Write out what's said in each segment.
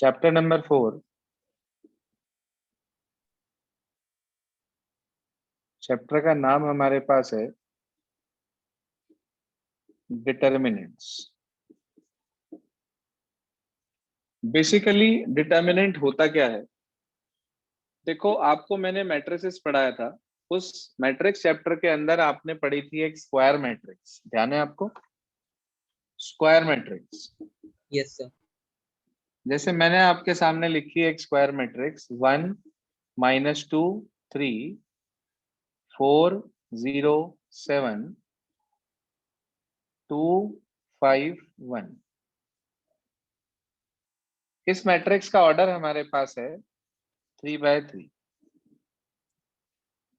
Chapter number 4। Chapter का नाम हमारे पास है डिटर्मिनेंट्स। बेसिकली डिटर्मिनेंट होता क्या है? देखो, आपको मैंने मैट्रिसेस पढ़ाया था। उस मैट्रिक्स चैप्टर के अंदर आपने पढ़ी थी एक स्क्वायर मैट्रिक्स, ध्यान है आपको? Square matrix. Yes sir. जैसे मैंने आपके सामने लिखी एक स्क्वायर मैट्रिक्स 1 -2 3 4 0 7 2 5 1। इस मैट्रिक्स का ऑर्डर हमारे पास है 3/3।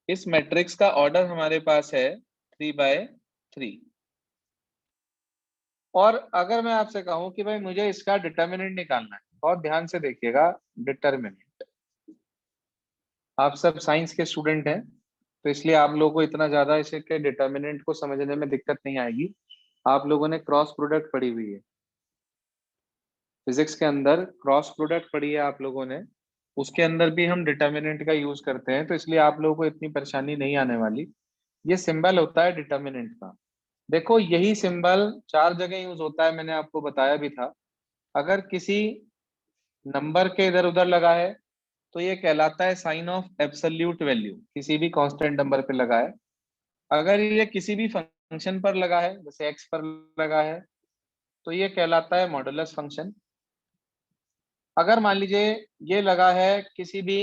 इस मैट्रिक्स का ऑर्डर हमारे पास है 3/3। और अगर मैं आपसे कहूं कि भाई मुझे इसका डिटर्मिनेंट निकालना है, बहुत ध्यान से देखिएगा। डिटर्मिनेंट, आप सब साइंस के स्टूडेंट हैं तो इसलिए आप लोगों को इतना ज्यादा इसे के डिटर्मिनेंट को समझने में दिक्कत नहीं आएगी। आप लोगों ने क्रॉस प्रोडक्ट पढ़ी हुई है, फिजिक्स के अंदर क्रॉस प्रोडक्ट पढ़ी है आप लोगों ने। उसके अंदर भी हम डिटर्मिनेंट का यूज करते हैं, तो इसलिए आप लोगों को इतनी परेशानी नहीं आने वाली। ये सिंबल होता है डिटर्मिनेंट का। देखो, यही सिंबल 4 जगह यूज होता है, मैंने आपको बताया भी था। अगर किसी नंबर के इधर उधर लगा है तो ये कहलाता है साइन ऑफ एब्सोल्यूट वैल्यू, किसी भी कांस्टेंट नंबर पे लगा है। अगर ये किसी भी फंक्शन पर लगा है, जैसे एक्स पर लगा है, तो ये कहलाता है मॉडुलस फंक्शन। अगर मान लीजिए ये लगा है किसी भी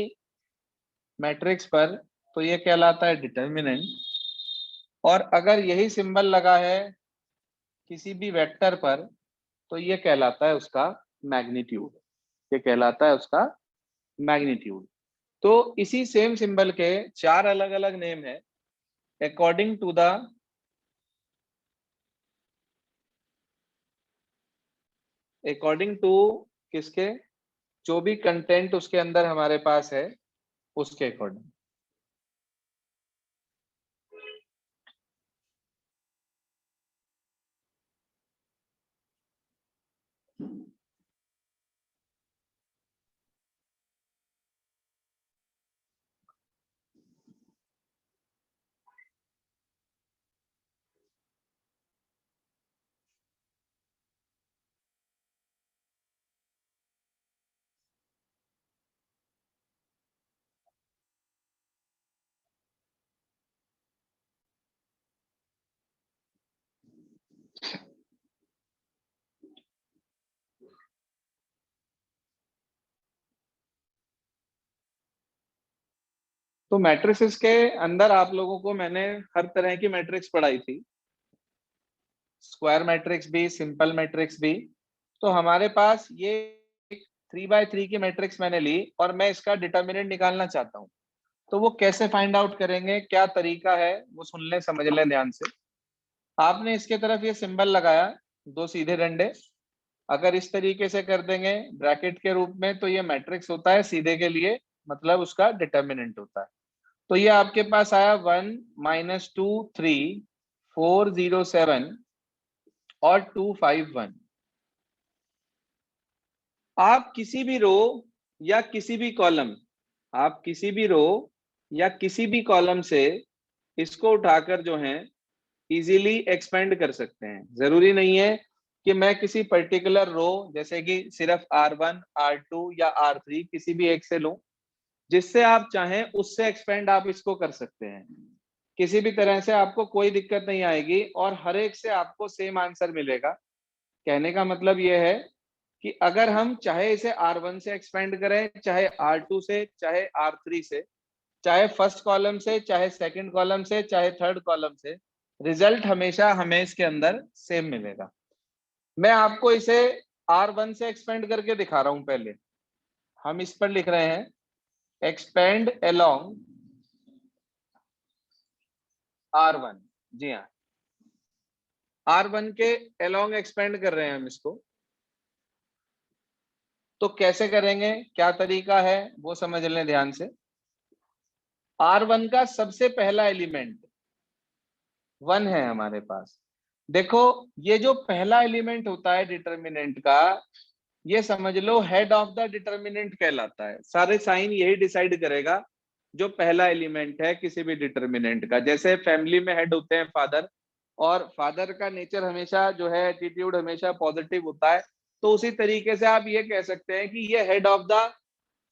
मैट्रिक्स पर, तो ये कहलाता है डिटर्मिनेंट। और अगर यही सिंबल लगा है किसी भी वेक्टर पर, तो ये कहलाता है उसका मैग्नीट्यूड। ये कहलाता है उसका मैग्नीट्यूड। तो इसी सेम सिंबल के 4 अलग अलग नेम है अकॉर्डिंग टू द किसके, जो भी कंटेंट उसके अंदर हमारे पास है उसके अकॉर्डिंग। तो मैट्रिसेस के अंदर आप लोगों को मैंने हर तरह की मैट्रिक्स पढ़ाई थी, स्क्वायर मैट्रिक्स भी, सिंपल मैट्रिक्स भी। तो हमारे पास ये 3/3 की मैट्रिक्स मैंने ली और मैं इसका डिटर्मिनेंट निकालना चाहता हूँ। तो वो कैसे फाइंड आउट करेंगे, क्या तरीका है, वो सुन ले, समझ ले ध्यान से। आपने इसके तरफ ये सिंबल लगाया, 2 सीधे डंडे। अगर इस तरीके से कर देंगे ब्रैकेट के रूप में, तो ये मैट्रिक्स होता है सीधे के लिए, मतलब उसका डिटर्मिनेंट होता है। तो ये आपके पास आया 1 -2 3 4 0 7 और 2 5 1। आप किसी भी रो या किसी भी कॉलम, आप किसी भी रो या किसी भी कॉलम से इसको उठाकर जो है इजीली एक्सपेंड कर सकते हैं। जरूरी नहीं है कि मैं किसी पर्टिकुलर रो, जैसे कि सिर्फ R1 R2 या R3 किसी भी एक से लूं। जिससे आप चाहें उससे एक्सपेंड आप इसको कर सकते हैं। किसी भी तरह से आपको कोई दिक्कत नहीं आएगी और हर एक से आपको सेम आंसर मिलेगा। कहने का मतलब यह है कि अगर हम चाहे इसे R1 से एक्सपेंड करें, चाहे R2 से, चाहे R3 से, चाहे फर्स्ट कॉलम से, चाहे सेकंड कॉलम से, चाहे थर्ड कॉलम से, रिजल्ट हमेशा हमें इसके अंदर सेम मिलेगा। मैं आपको इसे R1 से एक्सपेंड करके दिखा रहा हूं। पहले हम इस पर लिख रहे हैं एक्सपेंड अलोंग R1। जी हाँ, R1 के अलोंग एक्सपेंड कर रहे हैं हम इसको। तो कैसे करेंगे, क्या तरीका है, वो समझ लें ध्यान से। R1 का सबसे पहला एलिमेंट 1 है हमारे पास। देखो, ये जो पहला एलिमेंट होता है डिटर्मिनेंट का, ये समझ लो हेड ऑफ द डिटर्मिनेंट कहलाता है। सारे साइन यही डिसाइड करेगा जो पहला एलिमेंट है किसी भी डिटर्मिनेंट का। जैसे फैमिली में हेड होते हैं फादर, और फादर का नेचर हमेशा जो है एटीट्यूड हमेशा पॉजिटिव होता है, तो उसी तरीके से आप ये कह सकते हैं कि ये हेड ऑफ द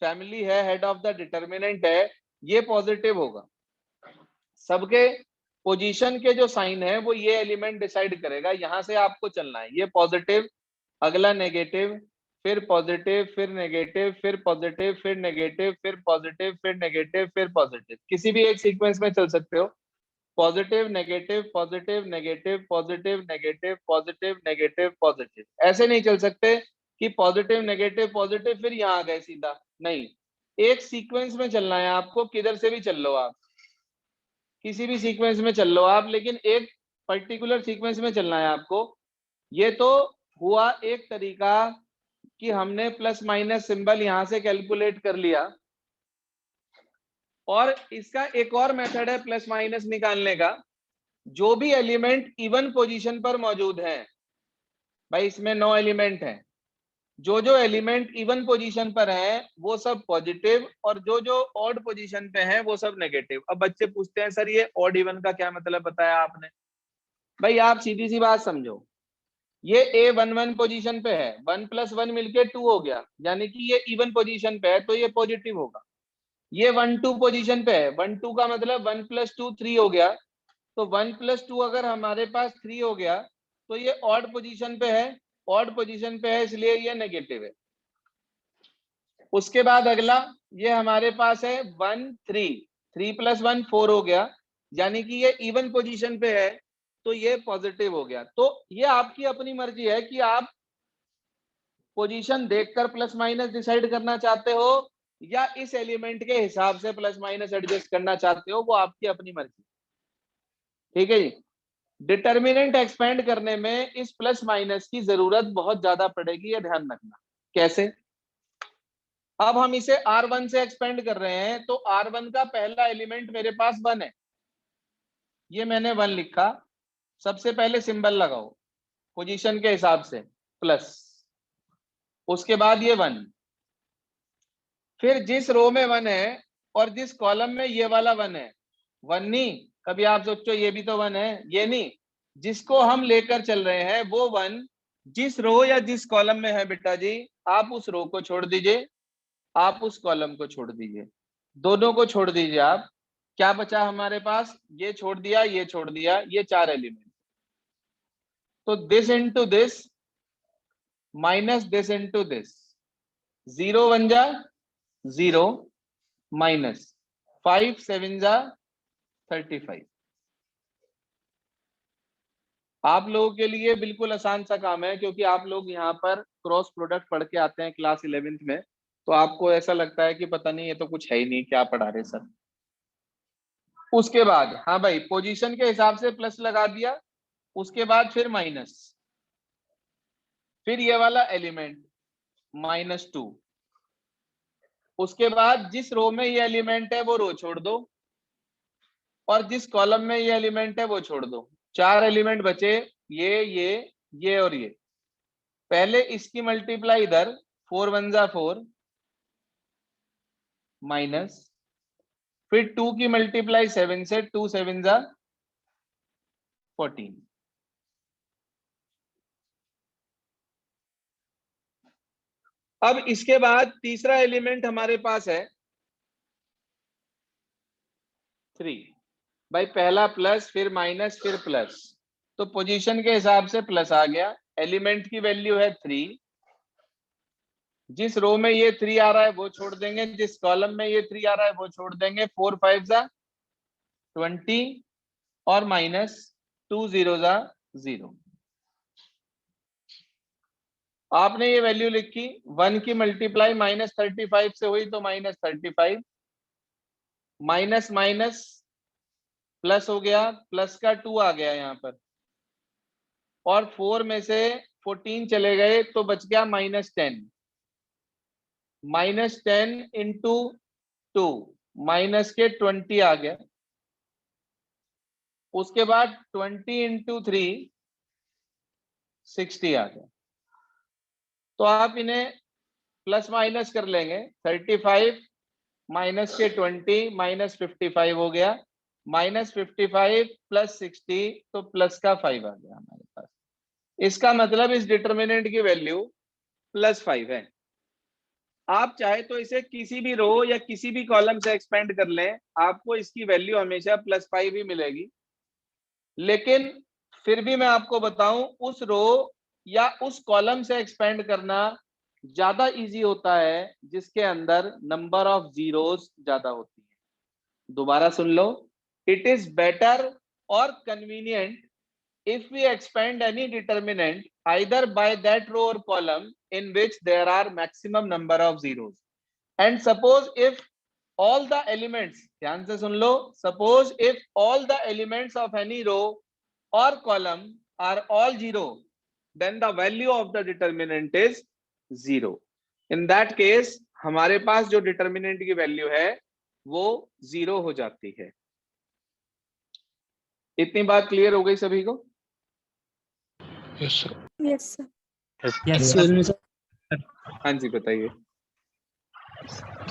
फैमिली है, हेड ऑफ द डिटर्मिनेंट है, ये पॉजिटिव होगा। सबके पोजीशन के जो साइन है वो ये एलिमेंट डिसाइड करेगा, यहां से आपको चलना है। ये पॉजिटिव, अगला नेगेटिव, फिर पॉजिटिव, फिर नेगेटिव, फिर पॉजिटिव, फिर नेगेटिव, फिर पॉजिटिव, फिर नेगेटिव, फिर पॉजिटिव। किसी भी एक सीक्वेंस में चल सकते हो, positive negative positive negative positive negative positive negative positive. ऐसे नहीं चल सकते कि पॉजिटिव नेगेटिव पॉजिटिव फिर यहाँ आ गए सीधा, नहीं। एक सीक्वेंस में चलना है आपको, किधर से भी चल लो आप, किसी भी सीक्वेंस में चल लो आप, लेकिन एक पर्टिकुलर सीक्वेंस में चलना है आपको। ये तो हुआ एक तरीका कि हमने प्लस माइनस सिंबल यहां से कैलकुलेट कर लिया, और इसका एक और मेथड है प्लस माइनस निकालने का। जो भी एलिमेंट इवन पोजीशन पर मौजूद है, भाई इसमें 9 एलिमेंट हैं, जो जो एलिमेंट इवन पोजीशन पर है वो सब पॉजिटिव, और जो जो ऑड पोजीशन पे है वो सब नेगेटिव। अब बच्चे पूछते हैं सर ये ऑड इवन का क्या मतलब बताया आपने? भाई आप सीधी सी बात समझो, ये ए 1 पोजीशन पे है, 1 + 1 मिलके 2 हो गया, यानी कि ये इवन पोजीशन पे है तो ये पॉजिटिव होगा। ये 1 2 पोजीशन पे है, 1 2 का मतलब 1 + 2 3 हो गया, तो 1 + 2 अगर हमारे पास 3 हो गया तो ये ऑड पोजीशन पे है, ऑड पोजीशन पे है इसलिए ये नेगेटिव है। उसके बाद अगला ये हमारे पास है 1 3, 3 + 1 4 हो गया, यानी कि ये इवन पोजीशन पे है तो ये पॉजिटिव हो गया। तो ये आपकी अपनी मर्जी है कि आप पोजीशन देखकर प्लस माइनस डिसाइड करना चाहते हो या इस एलिमेंट के हिसाब से प्लस माइनस एडजस्ट करना चाहते हो, वो आपकी अपनी मर्जी। ठीक है जी। डिटर्मिनेंट एक्सपेंड करने में इस प्लस माइनस की जरूरत बहुत ज्यादा पड़ेगी, ये ध्यान रखना। कैसे? अब हम इसे R1 से एक्सपेंड कर रहे हैं, तो R1 का पहला एलिमेंट मेरे पास 1 है, ये मैंने 1 लिखा। सबसे पहले सिंबल लगाओ पोजीशन के हिसाब से प्लस, उसके बाद ये 1, फिर जिस रो में 1 है और जिस कॉलम में ये वाला 1 है, 1 नहीं, कभी आप सोचो ये भी तो 1 है, ये नहीं, जिसको हम लेकर चल रहे हैं वो 1 जिस रो या जिस कॉलम में है बेटा जी, आप उस रो को छोड़ दीजिए, आप उस कॉलम को छोड़ दीजिए, दोनों को छोड़ दीजिए आप। क्या बचा हमारे पास? ये छोड़ दिया, ये छोड़ दिया, ये 4 एलिमेंट। तो this into this minus this into this, 0 1 जा 0 माइनस 5 7 जा 35। आप लोगों के लिए बिल्कुल आसान सा काम है, क्योंकि आप लोग यहाँ पर क्रॉस प्रोडक्ट पढ़ के आते हैं क्लास 11th में, तो आपको ऐसा लगता है कि पता नहीं ये तो कुछ है ही नहीं, क्या पढ़ा रहे सर। उसके बाद हाँ भाई पोजीशन के हिसाब से प्लस लगा दिया, उसके बाद फिर माइनस, फिर ये वाला एलिमेंट -2, उसके बाद जिस रो में ये एलिमेंट है वो रो छोड़ दो, और जिस कॉलम में ये एलिमेंट है वो छोड़ दो। 4 एलिमेंट बचे, ये और ये। पहले इसकी मल्टीप्लाई इधर, 4 1 जा 4 माइनस, फिर 2 की मल्टीप्लाई 7 से, 2 7 जा 14। अब इसके बाद तीसरा एलिमेंट हमारे पास है 3। भाई पहला प्लस, फिर माइनस, फिर प्लस, तो पोजीशन के हिसाब से प्लस आ गया। एलिमेंट की वैल्यू है 3, जिस रो में ये 3 आ रहा है वो छोड़ देंगे, जिस कॉलम में ये 3 आ रहा है वो छोड़ देंगे। 4 5 जा 20 और माइनस 2 0 जा 0। आपने ये वैल्यू लिखी, 1 की मल्टीप्लाई -35 से हुई तो -35, माइनस माइनस प्लस हो गया, प्लस का 2 आ गया यहाँ पर, और 4 में से 14 चले गए तो बच गया -10, -10 इंटू 2 माइनस के 20 आ गया। उसके बाद 20 इंटू 3 60 आ गया। तो आप इन्हें प्लस माइनस कर लेंगे। 35 माइनस के 20 माइनस 55 हो गया, माइनस 55 प्लस 60 तो प्लस का 5 आ गया हमारे पास। इसका मतलब इस डिटर्मिनेंट की वैल्यू +5 है। आप चाहे तो इसे किसी भी रो या किसी भी कॉलम से एक्सपेंड कर लें, आपको इसकी वैल्यू हमेशा +5 ही मिलेगी। लेकिन फिर भी मैं आपको बताऊं, उस रो या उस कॉलम से एक्सपेंड करना ज्यादा इजी होता है जिसके अंदर नंबर ऑफ जीरोस ज्यादा होती है। दोबारा सुन लो, इट इज बेटर और convenient if we expand any determinant either by that row or column in which there are maximum number of zeros, and suppose if all the elements, ध्यान से सुन लो, suppose if all the elements of any row or column are all zero, then the value of the determinant is 0. in that case हमारे पास जो determinant की value है वो 0 हो जाती है। इतनी बात क्लियर हो गई सभी को? Yes sir. Yes sir. Yes sir. हाँ जी बताइए।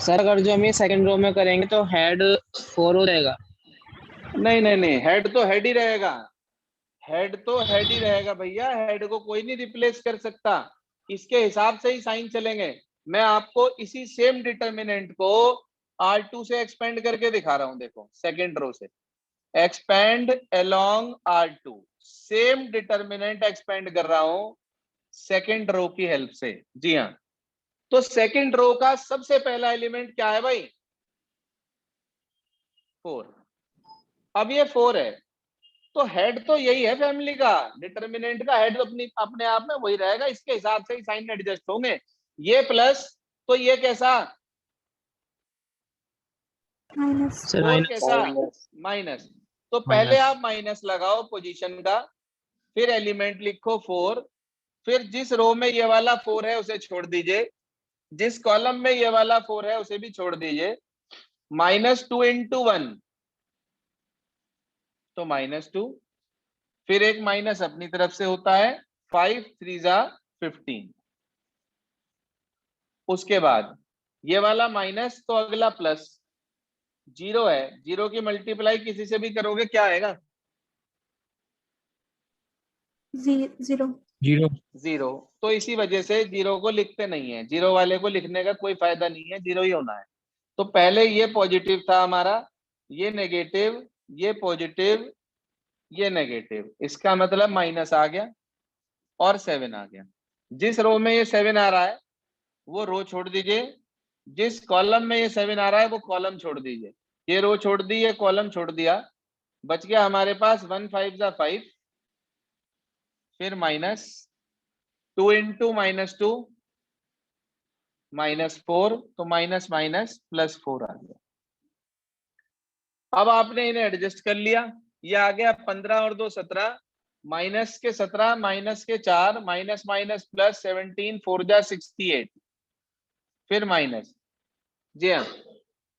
सर अगर जो हम ये सेकंड रो में करेंगे तो हेड 4 हो जाएगा। नहीं नहीं नहीं, हेड तो हेड ही रहेगा, हेड तो हेड ही रहेगा भैया, हेड को कोई नहीं रिप्लेस कर सकता, इसके हिसाब से ही साइन चलेंगे। मैं आपको इसी सेम डिटर्मिनेंट को R2 से एक्सपेंड करके दिखा रहा हूं, देखो सेकंड रो से expand along R2, same determinant expand कर रहा हूं सेकंड रो की हेल्प से। जी हाँ, तो सेकंड रो का सबसे पहला एलिमेंट क्या है भाई? 4। अब ये 4 है तो हेड तो यही है फैमिली का, डिटर्मिनेंट का हेड अपनी अपने आप में वही रहेगा, इसके हिसाब से ही साइन एडजस्ट होंगे। ये प्लस तो ये कैसा? माइनस। सर और माइनस। कैसा? माइनस। तो पहले आप माइनस लगाओ पोजीशन का, फिर एलिमेंट लिखो 4, फिर जिस रो में ये वाला 4 है उसे छोड़ दीजिए, जिस कॉलम में ये वाला 4 है उसे भी छोड़ दीजिए। -2 × 1 तो -2, फिर एक माइनस अपनी तरफ से होता है, 5 3 जा 15। उसके बाद ये वाला माइनस तो अगला प्लस, 0 है, 0 की मल्टीप्लाई किसी से भी करोगे क्या आएगा? 0। 0। तो इसी वजह से 0 को लिखते नहीं है, 0 वाले को लिखने का कोई फायदा नहीं है, 0 ही होना है। तो पहले ये पॉजिटिव था हमारा, ये नेगेटिव, ये पॉजिटिव, ये नेगेटिव, इसका मतलब माइनस आ गया और 7 आ गया। जिस रो में ये 7 आ रहा है वो रो छोड़ दीजिए, जिस कॉलम में ये 7 आ रहा है वो कॉलम छोड़ दीजिए। ये रो छोड़ दी, ये कॉलम छोड़ दिया, बच गया हमारे पास 1 5 जा 5, फिर -2 × -2 -4, तो माइनस माइनस +4 आ गया। अब आपने इन्हें एडजस्ट कर लिया, ये आ गया 15 और 2 17, माइनस के 17 माइनस के 4 माइनस माइनस प्लस 17, 4 जा 68, फिर माइनस। जी हाँ,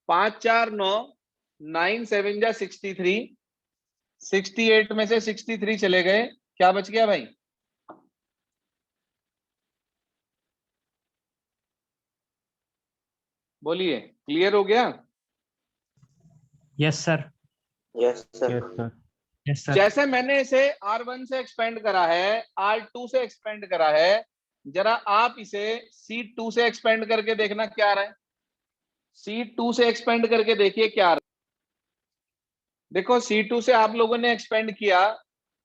5 4 9, 9 7 जा 63, 68 में से 63 चले गए, क्या बच गया भाई? बोलिए, क्लियर हो गया? Yes sir. Yes sir. Yes sir. जैसे मैंने इसे R1 से एक्सपेंड करा है, R2 से एक्सपेंड करा है, जरा आप इसे C2 से एक्सपेंड करके देखना क्या आ रहा है। C2 से एक्सपेंड करके देखिए क्या आ रहा है। देखो C2 से आप लोगों ने एक्सपेंड किया,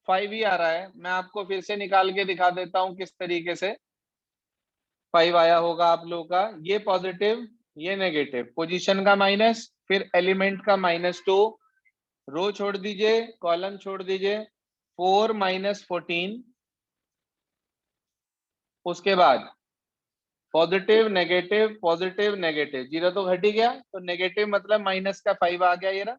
5 ही आ रहा है। मैं आपको फिर से निकाल के दिखा देता हूं किस तरीके से 5 आया होगा आप लोगों का। ये पॉजिटिव, ये नेगेटिव, पोजीशन का माइनस, फिर एलिमेंट का -2, रो छोड़ दीजिए, कॉलम छोड़ दीजिए, 4 -14, उसके बाद पॉजिटिव नेगेटिव पॉजिटिव नेगेटिव, 0 तो घट ही गया, तो नेगेटिव मतलब माइनस का 5 आ गया। ये रहा,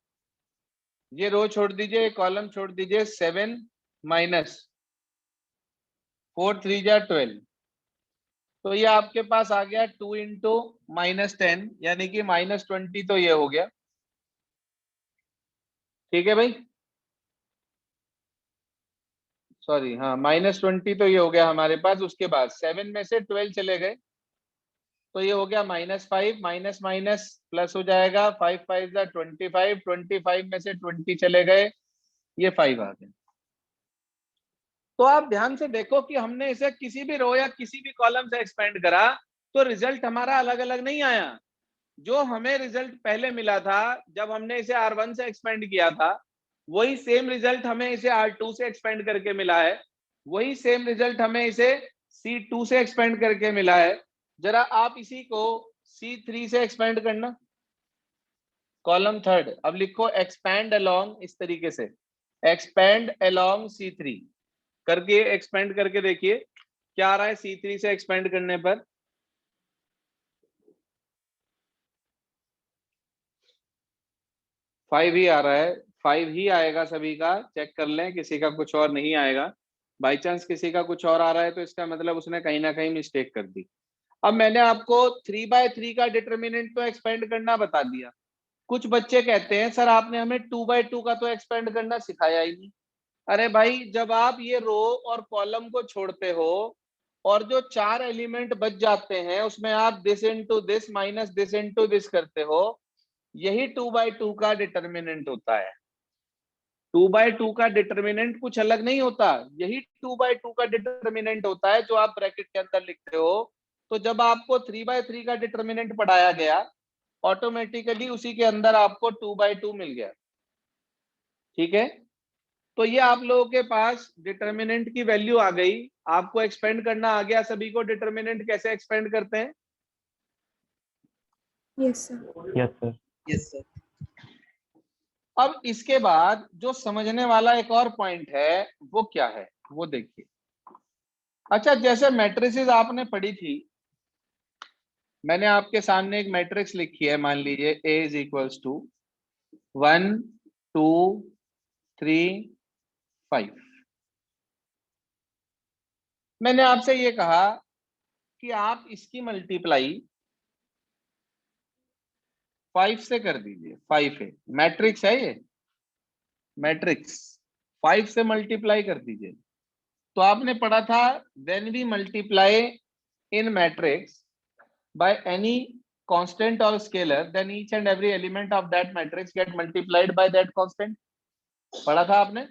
ये रो छोड़ दीजिए, कॉलम छोड़ दीजिए, 7 -4 3 जा 12, तो ये आपके पास आ गया 2 × -10, यानी कि -20, तो ये हो गया। ठीक है भाई, सॉरी, हाँ -20 तो ये हो गया हमारे पास। उसके बाद 7 में से 12 चले गए तो ये हो गया -5, माइनस माइनस प्लस हो जाएगा, 5 5 25, 25 में से 20 चले गए, ये 5 आ गए। तो आप ध्यान से देखो कि हमने इसे किसी भी रो या किसी भी कॉलम से एक्सपेंड करा तो रिजल्ट हमारा अलग अलग नहीं आया। जो हमें रिजल्ट पहले मिला था जब हमने इसे R1 से एक्सपेंड किया था, वही सेम रिजल्ट हमें इसे R2 से एक्सपेंड करके मिला है, वही सेम रिजल्ट हमें इसे C2 से एक्सपेंड करके मिला है। जरा आप इसी को C3 से एक्सपेंड करना, कॉलम थर्ड। अब लिखो एक्सपैंड अलोंग, इस तरीके से एक्सपैंड अलोंग C3 करके एक्सपेंड करके देखिए क्या आ रहा है C3 से एक्सपेंड करने पर। 5 ही आ रहा है, 5 ही आएगा सभी का, चेक कर लें किसी का कुछ और नहीं आएगा। बाई चांस किसी का कुछ और आ रहा है तो इसका मतलब उसने कहीं ना कहीं मिस्टेक कर दी। अब मैंने आपको 3/3 का डिटर्मिनेंट तो एक्सपेंड करना बता दिया। कुछ बच्चे कहते हैं सर आपने हमें 2/2 का तो एक्सपेंड करना सिखाया ही नहीं। अरे भाई, जब आप ये रो और कॉलम को छोड़ते हो और जो 4 एलिमेंट बच जाते हैं उसमें आप this into this minus this into this करते हो, यही 2/2 का डिटर्मिनेंट होता है। 2/2 का डिटर्मिनेंट कुछ अलग नहीं होता, यही 2/2 का डिटर्मिनेंट होता है जो आप ब्रैकेट के अंदर लिखते हो। तो जब आपको 3/3 का डिटर्मिनेंट पढ़ाया गया, ऑटोमेटिकली उसी के अंदर आपको 2/2 मिल गया। ठीक है, तो ये आप लोगों के पास डिटर्मिनेंट की वैल्यू आ गई, आपको एक्सपेंड करना आ गया। सभी को डिटर्मिनेंट कैसे एक्सपेंड करते हैं? Yes, sir. Yes sir. Yes, sir. अब इसके बाद जो समझने वाला एक और पॉइंट है वो क्या है, वो देखिए। अच्छा, जैसे मैट्रिसेस आपने पढ़ी थी, मैंने आपके सामने एक मैट्रिक्स लिखी है, मान लीजिए A इज इक्वल्स टू 1 2 3 5। मैंने आपसे ये कहा कि आप इसकी मल्टीप्लाई 5 से कर दीजिए। 5 है, मैट्रिक्स है ये, मैट्रिक्स 5 से मल्टीप्लाई कर दीजिए। तो आपने पढ़ा था when we multiply in matrix by any constant or scalar, then each and every element of that matrix get multiplied by that constant। पढ़ा था आपने?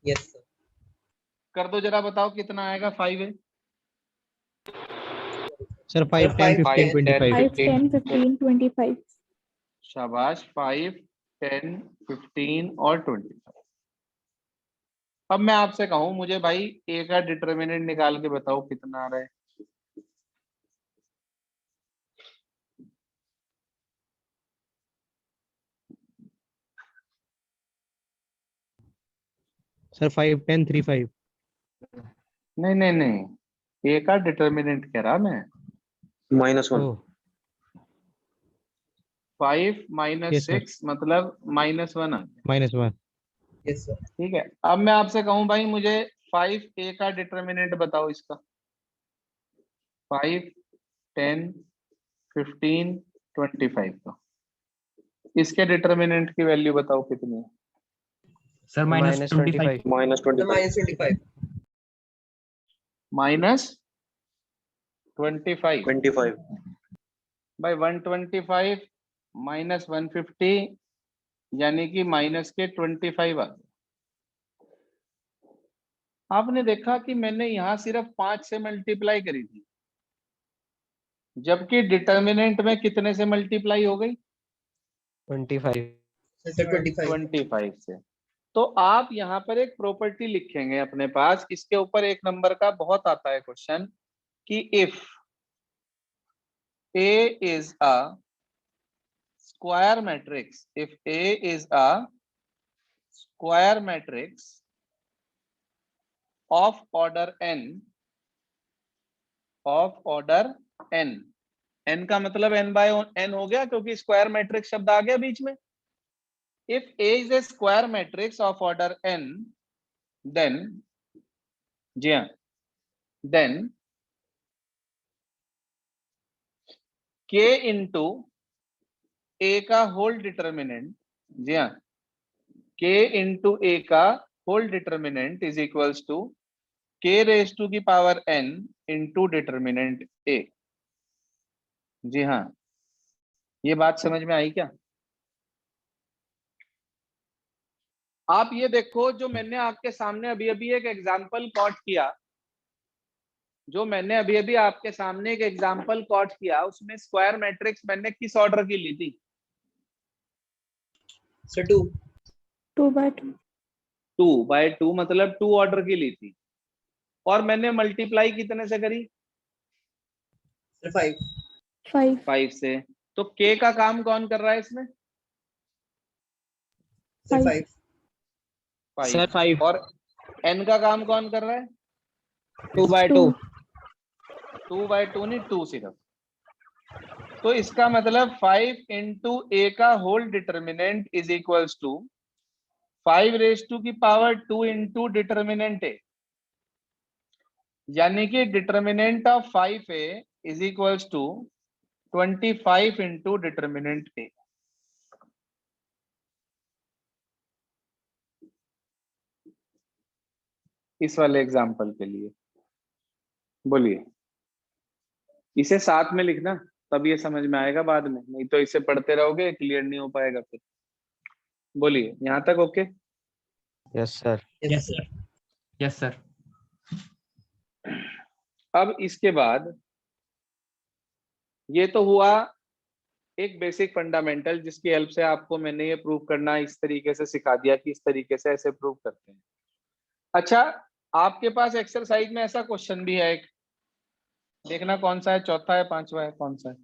Yes, sir. कर दो जरा, बताओ कितना आएगा। 5 है सर 5 10 15 5 10 25। 5, 10, 15, 25. शाबाश, 5 10 15 और 25। अब मैं आपसे कहूं मुझे भाई ए का डिटर्मिनेंट निकाल के बताओ कितना आ रहा है। सर 5 10 3 5। नहीं नहीं नहीं, ए का डिटर्मिनेंट कह रहा मैं। -1. ओह 5 माइनस यस सर। 6 मतलब -1 आ गया। -1। Yes, sir. ठीक है, अब मैं आपसे कहूं भाई मुझे 5 ए का डिटर्मिनेंट बताओ इसका। 5 10 15 25 का, इसके डिटर्मिनेंट की वैल्यू बताओ कितनी है। सर -25। The -25. -25 25. भाई 125 माइनस 150 यानी कि माइनस के 25 आ गए। आपने देखा कि मैंने यहां सिर्फ 5 से मल्टीप्लाई करी थी, जबकि डिटर्मिनेंट में कितने से मल्टीप्लाई हो गई? 25। Sir, 25. 25 से। तो आप यहाँ पर एक प्रॉपर्टी लिखेंगे अपने पास, इसके ऊपर एक नंबर का बहुत आता है क्वेश्चन कि if A is a square matrix, if A is a square matrix of order n, of order n, n का मतलब n by n हो गया क्योंकि स्क्वायर मैट्रिक्स शब्द आ गया बीच में। If A is a square matrix of order n, then जी हाँ, then k into a का होल डिटर्मिनेंट, जी हाँ, k into a का whole determinant is equals to k raise to की power n into determinant a। जी हाँ, ये बात समझ में आई क्या? आप ये देखो, जो मैंने आपके सामने अभी अभी एक एग्जाम्पल कॉट किया, उसमें स्क्वायर मैट्रिक्स मैंने किस ऑर्डर की ली थी? सर 2 2 by 2 2/2 मतलब 2 ऑर्डर की ली थी, और मैंने मल्टीप्लाई कितने से करी? सर 5 5 5 से। तो k का काम कौन कर रहा है इसमें? सर 5 5 सर 5 और n का काम कौन कर रहा है? 2/2 2/2 नहीं, 2 सिर्फ। तो इसका मतलब 5 इंटू a का whole determinant is equals to 5 raise to की पावर 2 इंटू डिटर्मिनेंट a, यानी कि determinant of 5a is equals to 25 into determinant a। इस वाले एग्जाम्पल के लिए बोलिए, इसे साथ में लिखना, तब ये समझ में आएगा बाद में, नहीं तो इसे पढ़ते रहोगे क्लियर नहीं हो पाएगा फिर। बोलिए, यहाँ तक okay? Yes sir. Yes sir yes sir. अब इसके बाद ये तो हुआ एक बेसिक फंडामेंटल, जिसकी हेल्प से आपको मैंने ये प्रूव करना इस तरीके से सिखा दिया कि इस तरीके से ऐसे प्रूव करते हैं। अच्छा, आपके पास एक्सरसाइज में ऐसा क्वेश्चन भी है एक, देखना कौन सा है, चौथा है, पांचवा है, कौन सा है?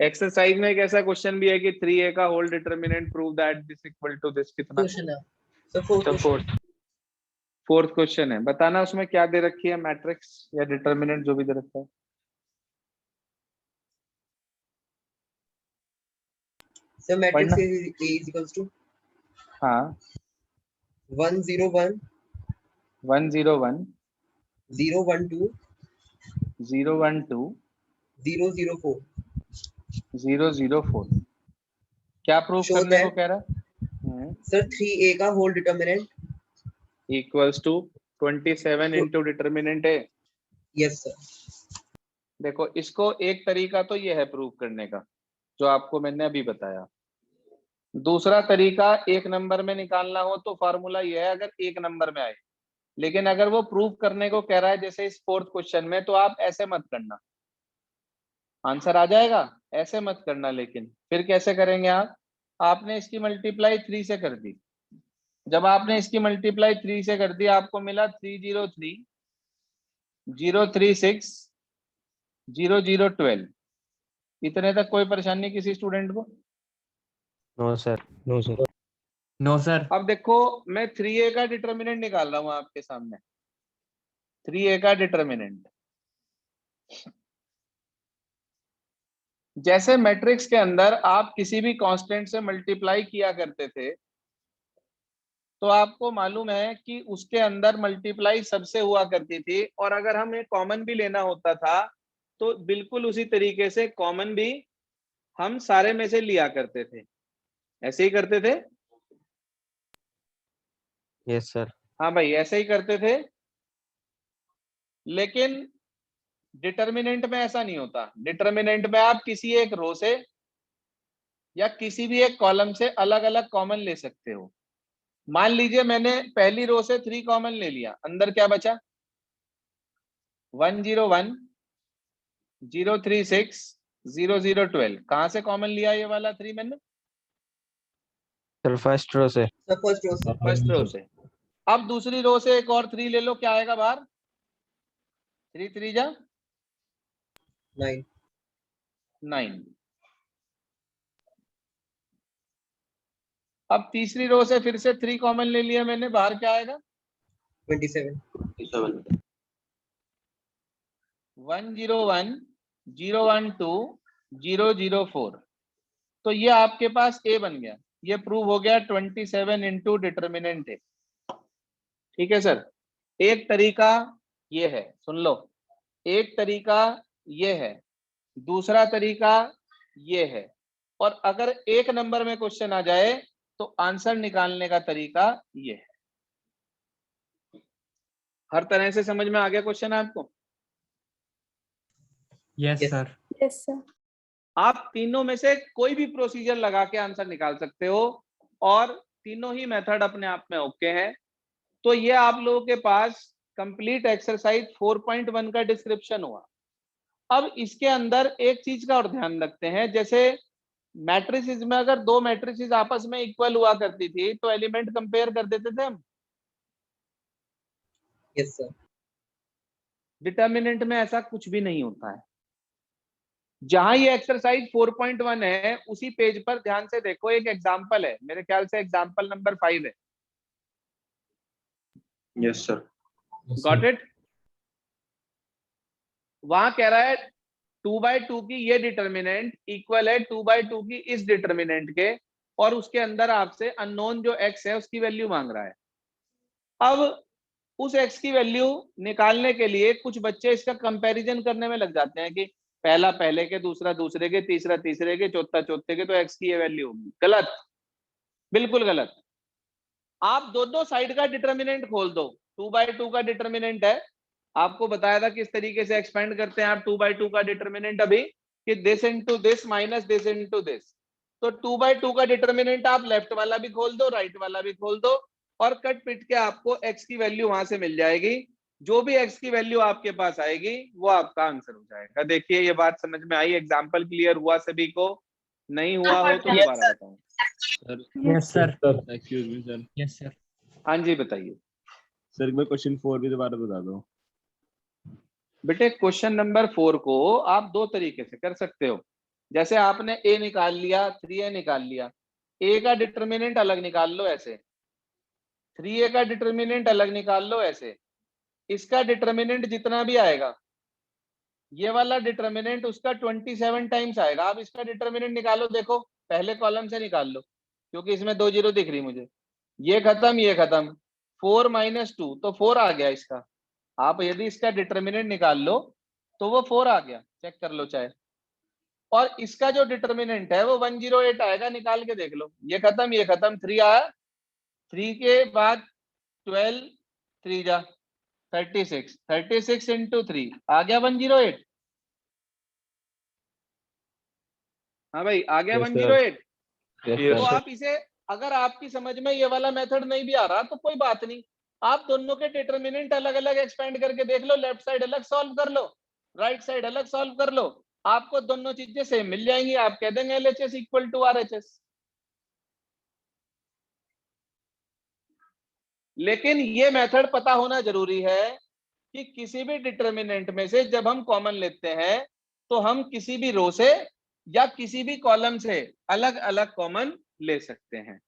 एक्सरसाइज में एक ऐसा क्वेश्चन भी है कि 3a का whole determinant prove that this equal to this. कितना? क्वेश्चन है सर 4 तो फोर्थ क्वेश्चन है। बताना उसमें क्या दे रखी है, मैट्रिक्स या डिटर्मिनेंट जो भी दे रखा है। सर मैट्रिक्स पढ़ना। A is equals to हाँ, 1 0 1 1 0 1 0 1 2 0 1 2 0 0 4 0 0 4। क्या प्रूव Show करने को that- कह रहा है? सर 3a का whole determinant equals to 27 into determinant है। Yes sir. देखो, इसको एक तरीका तो ये है प्रूव करने का, जो आपको मैंने अभी बताया। दूसरा तरीका एक नंबर में निकालना हो तो फॉर्मूला ये है, अगर एक नंबर में आए। लेकिन अगर वो प्रूव करने को कह रहा है जैसे इस फोर्थ क्वेश्चन में, तो आप ऐसे मत करना, आंसर आ जाएगा, ऐसे मत करना। लेकिन फिर कैसे करेंगे आप? आपने इसकी मल्टीप्लाई 3 से कर दी। जब आपने इसकी मल्टीप्लाई 3 से कर दी, आपको मिला 303 036 0012। इतने तक कोई परेशानी किसी स्टूडेंट को? No sir. No sir. No sir. अब देखो, मैं 3a का डिटर्मिनेंट निकाल रहा हूं आपके सामने। 3a का डिटर्मिनेंट, जैसे मैट्रिक्स के अंदर आप किसी भी कांस्टेंट से मल्टीप्लाई किया करते थे, तो आपको मालूम है कि उसके अंदर मल्टीप्लाई सबसे हुआ करती थी, और अगर हमें कॉमन भी लेना होता था तो बिल्कुल उसी तरीके से कॉमन भी हम सारे में से लिया करते थे। ऐसे ही करते थे? Yes sir. हाँ भाई, ऐसे ही करते थे। लेकिन डिटर्मिनेंट में ऐसा नहीं होता। डिटर्मिनेंट में आप किसी एक रो से या किसी भी एक कॉलम से अलग अलग कॉमन ले सकते हो। मान लीजिए मैंने पहली रो से 3 कॉमन ले लिया, अंदर क्या बचा? 101 036 0012। कहां से कॉमन लिया ये वाला 3 मैंने? सर फर्स्ट रो से। सर फर्स्ट रो से फर्स्ट रो से। अब दूसरी रो से एक और 3 ले लो, क्या आएगा बाहर? 3 3 जा 9 9। अब तीसरी रो से फिर से 3 कॉमन ले लिया मैंने, बाहर क्या आएगा? 27 101 012 004। तो ये आपके पास a बन गया। ये प्रूव हो गया 27 इंटू डिटर्मिनेंट है। ठीक है सर। एक तरीका ये है, सुन लो। एक तरीका ये है, दूसरा तरीका ये है, और अगर एक नंबर में क्वेश्चन आ जाए तो आंसर निकालने का तरीका ये है। हर तरह से समझ में आ गया क्वेश्चन आपको? Yes, Yes. sir. Yes, sir. आप तीनों में से कोई भी प्रोसीजर लगा के आंसर निकाल सकते हो और तीनों ही मेथड अपने आप में ओके है। तो ये आप लोगों के पास कंप्लीट एक्सरसाइज 4.1 का डिस्क्रिप्शन हुआ। अब इसके अंदर एक चीज का और ध्यान रखते हैं, जैसे मैट्रिसेस में अगर दो मैट्रिसेस आपस में इक्वल हुआ करती थी तो एलिमेंट कंपेयर कर देते थे हम। Yes, sir. डिटर्मिनेंट में ऐसा कुछ भी नहीं होता है। जहां ये एक्सरसाइज 4.1 है उसी पेज पर ध्यान से देखो, एक एग्जांपल है, मेरे ख्याल से एग्जांपल नंबर 5 है। Yes sir. Got it? वहां कह रहा है 2/2 की ये डिटर्मिनेंट इक्वल है 2/2 की इस डिटर्मिनेंट के, और उसके अंदर आपसे अननोन जो x है उसकी वैल्यू मांग रहा है। अब उस x की वैल्यू निकालने के लिए कुछ बच्चे इसका कंपैरिजन करने में लग जाते हैं कि पहला पहले के, दूसरा दूसरे के, तीसरा तीसरे के, चौथा चौथे के, तो x की ये वैल्यू होगी। गलत, बिल्कुल गलत। आप दोनों साइड का डिटर्मिनेंट खोल दो। 2/2 का डिटर्मिनेंट है, आपको बताया था किस तरीके से एक्सपेंड करते हैं आप 2/2 का डिटर्मिनेंट अभी, कि this into this minus this into this. तो 2/2 का डिटर्मिनेंट आप लेफ्ट वाला भी खोल दो, राइट वाला भी खोल दो, और कट पिट के आपको x की वैल्यू वहां से मिल जाएगी। जो भी x की वैल्यू आपके पास आएगी वो आपका आंसर हो जाएगा। देखिए ये बात समझ में आई? एग्जाम्पल क्लियर हुआ सभी को? नहीं हुआ हो तो दोबारा बताओ। Yes, sir. Excuse me sir. Yes, sir. हाँ जी बताइए सर मैं क्वेश्चन 4 भी दोबारा बता दो। बेटे। क्वेश्चन नंबर 4 को आप दो तरीके से कर सकते हो। जैसे आपने a निकाल लिया, 3a निकाल लिया, a का डिटर्मिनेंट अलग निकाल लो ऐसे, 3a का डिटर्मिनेंट अलग निकाल लो ऐसे। इसका डिटर्मिनेंट जितना भी आएगा, ये वाला डिटर्मिनेंट उसका 27 टाइम्स आएगा। आप इसका डिटर्मिनेंट निकालो, देखो पहले कॉलम से निकाल लो, क्योंकि इसमें 2 जीरो दिख रही मुझे। ये खत्म, ये खत्म, 4 - 2 तो 4 आ गया इसका। आप यदि इसका डिटर्मिनेंट निकाल लो तो वो 4 आ गया, चेक कर लो चाहे। और इसका जो डिटर्मिनेंट है वो 108 आएगा, निकाल के देख लो। ये खत्म, ये खत्म, 3 आया, 3 के बाद 12, 3 जा 36, 36 इंटू 3 आ गया 108। हाँ भाई आ गया Yes, sir. 108। Yes, तो sir. आप इसे, अगर आपकी समझ में ये वाला मेथड नहीं भी आ रहा तो कोई बात नहीं, आप दोनों के डिटर्मिनेंट अलग अलग एक्सपेंड करके देख लो। लेफ्ट साइड अलग सॉल्व कर लो, राइट साइड अलग सॉल्व कर लो, आपको दोनों चीजें सेम मिल जाएंगी। आप कह देंगे LHS इक्वल टू RHS। लेकिन ये मेथड पता होना जरूरी है कि किसी भी डिटर्मिनेंट में से जब हम कॉमन लेते हैं तो हम किसी भी रो से या किसी भी कॉलम से अलग अलग कॉमन ले सकते हैं।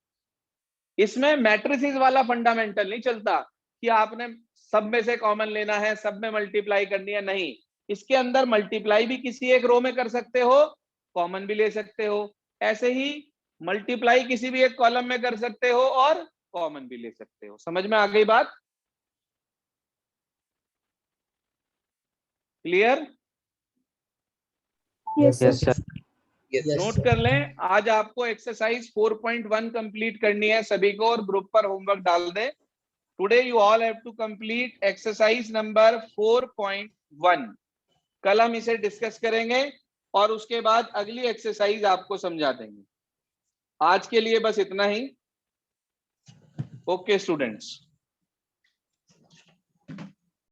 इसमें मैट्रिसेस वाला फंडामेंटल नहीं चलता कि आपने सब में से कॉमन लेना है, सब में मल्टीप्लाई करनी है, नहीं। इसके अंदर मल्टीप्लाई भी किसी एक रो में कर सकते हो, कॉमन भी ले सकते हो। ऐसे ही मल्टीप्लाई किसी भी एक कॉलम में कर सकते हो और कॉमन भी ले सकते हो। समझ में आ गई बात? Clear? Yes, Yes, sir. sir. Yes, note कर लें, आज आपको एक्सरसाइज 4.1 कंप्लीट करनी है सभी को, और ग्रुप पर होमवर्क डाल दें। Today you all have to complete exercise number 4.1। कल हम इसे डिस्कस करेंगे और उसके बाद अगली एक्सरसाइज आपको समझा देंगे। आज के लिए बस इतना ही। Okay students.